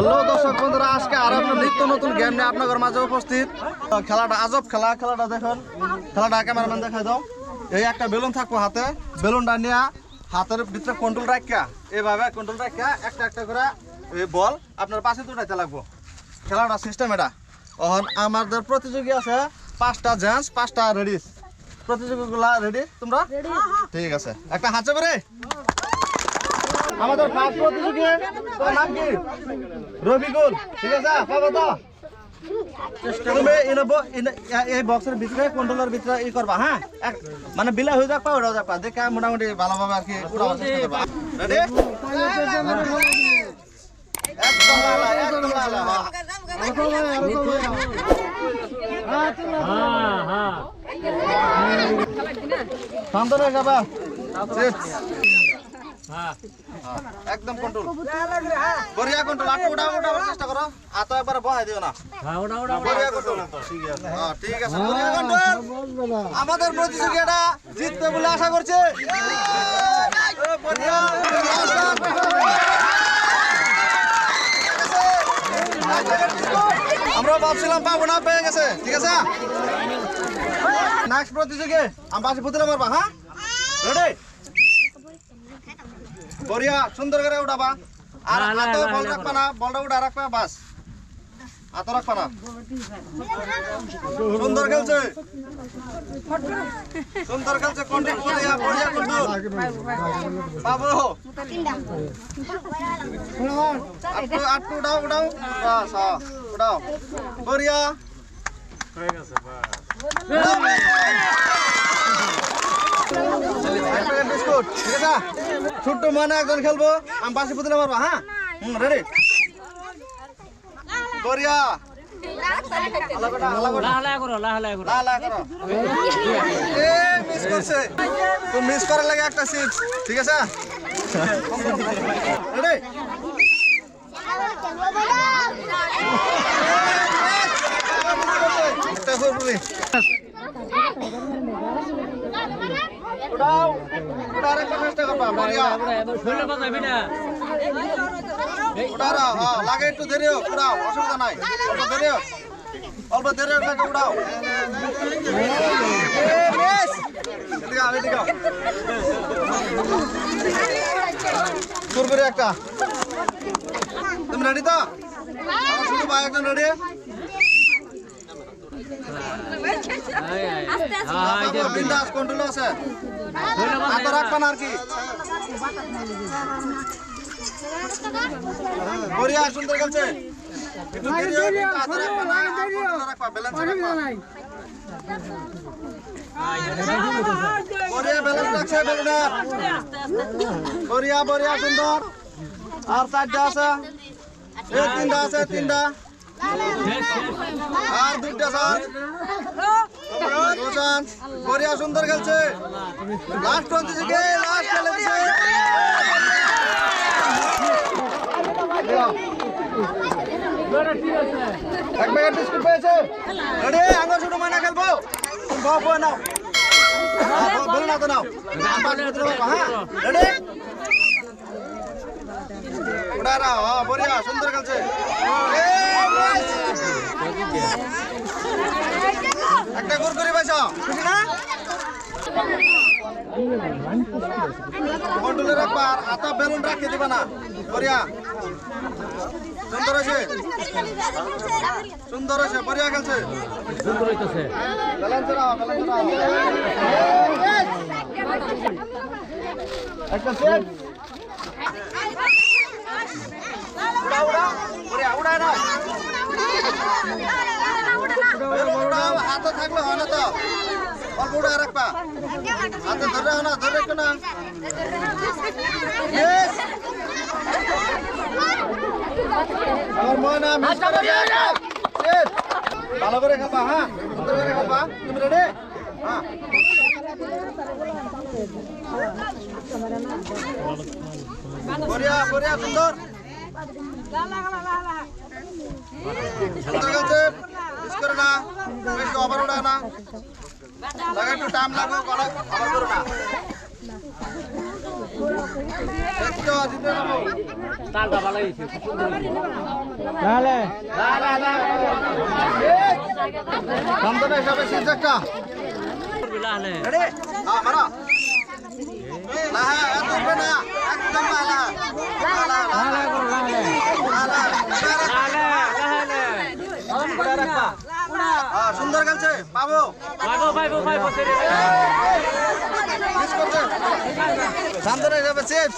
Hello দর্শক বন্ধুরা, আজকে আর একটা নিত্য নতুন গেম নিয়ে আপনাদের মাঝে উপস্থিত। খেলাটা আজব খেলা। খেলাটা দেখুন, খেলাটা ক্যামেরাম্যান দেখাই দাও। এই একটা বেলুন থাকবো হাতে, বেলুনটা নিয়ে হাতের ভিতরে কন্ট্রোল রাখিয়া এইভাবে কন্ট্রোল রাখিয়া একটা একটা করে এই বল আপনার পাশে উঠাইতে লাগবো। খেলাটা সিস্টেম এটা। এখন আমাদের প্রতিযোগী আছে 5টা জেন্টস 5টা লেডিস। প্রতিযোগীগুলা রেডি? তোমরা ঠিক আছে, একটা হাত চাপে রে। আমাদের ফার্স্ট প্রতিযোগী, তোর নাম কি? রবিকুল। ঠিক আছে, বাবা তো তুমি এই বক্সের ভিতরে কন্ট্রোলের ভিতরে ই করবা। হ্যাঁ, মানে বিলা হয়ে যাক ওটাও যাক দেখে মোটামুটি ভালোভাবে আর কি উড়াবার চেষ্টা করবা। রেডি? একদম লালা, একদম লালা। শান্ত রে বাবা। একদম কন্ট্রোল, বড়িয়া কন্ট্রোল। আটু উঠাবার চেষ্টা করো, আতো একবার বহাই দিও না। বড়িয়া কন্ট্রোল। ঠিক আছে, ঠিক আছে, বড়িয়া কন্ট্রোল। আমাদের প্রতিযোগিতাটা জিতবে বলে আশা করছি। আমরা ভাবছিলাম পাবো না, পেয়ে গেছে। ঠিক আছে, নেক্সট প্রতিযোগী আমি পাশে পুতুলে মারবা। হ্যাঁ, রেডি? বড়িয়া সুন্দর করে উঠাবা। আর হাতে বল রাখবা না, বলটা উঠা রাখবা, বাস হাত রাখবা না। সুন্দর খেলছে, সুন্দর খেলছে। কন্ট্রোল করিয়া, বড়িয়া কন্ট্রোল। বাবু আটটু উঠাও, উঠাও, বাস উঠাও। বড়িয়া হয়ে গেছে। বিস্কুট। ঠিক আছে, ছোট্ট মানে একজন খেলবো, আমি পাশে পুতুলে মারবো। হ্যাঁ, রেডি? বড়িয়া মিস করছে, তো মিস করার লাগে একটা সিক্স। ঠিক আছে, রেডি? লাগে একটু দেরি হোক, উড়াও, অসুবিধা নাই। দেরি হোক, অল্প দেরি হোক, লাগে উড়াও। সুরপুরি একটা। তুমি রেডি তো? আমার শুধু ভাই একজন রেডি। বিন্দাস কন্ট্রোল আছে, হাত রাখবা না আর কি। বড়িয়া সুন্দর খেলছে। একটু দেরি হোক, হাত রাখবা না, রাখবা, ব্যালেন্স রাখবা। বড়িয়া ব্যালেন্স রাখছে, বেলুনা। বড়িয়া বড়িয়া সুন্দর। আর 4টা আছে, এই 3টা আছে, 3টা। আর 2টা আছে। বড়িয়া সুন্দর খেলছে। লাস্ট প্রতিযোগী, লাস্ট খেলে দিছে। এক প্যাকেট বিস্কুট পেয়েছে। রেডি? আঙ্গুর ছোট মানা খেলবো। বাপ নাও, বলো না তো নাও। হ্যাঁ, রেডি? উড়ারা। বড়িয়া সুন্দর খেলছে। একটা গোল করে পাইছ, খুশি না? কন্ট্রোলে রাখবা, আর হাতে বেলুন রাখতে দিবা না। বড়িয়া সুন্দর আছে, সুন্দর আছে, বড়িয়া খেলছে। সুন্দর হইতেছে। ব্যালেন্স রাও, ব্যালেন্স রাও। একটা সেট। উড়া উড়া, বড়িয়া উড়া না। হাতে থাকলে হয় না তো, অল্প উড়া রাখবা। হাতে ধরে না, ধরে রাখো না। আমার ময়না মিস করে না। ভালো করে খেলবা। হ্যাঁ, সুন্দর করে খেলবা। তুমি রেডি? হ্যাঁ, বড়িয়া বড়িয়া সুন্দর। সুন্দর খেলছে, মিস করে না, বেশি ওভার উড়ায় না। লাগে একটু টাইম লাগবে, আবার করো না। একটু দিতে পারবো সামনে হিসাবে সিজ একটা মারা লাহা এত হবে না একদম লাহা সুন্দর খেলছে পাবো সামনে হিসাবে চিপস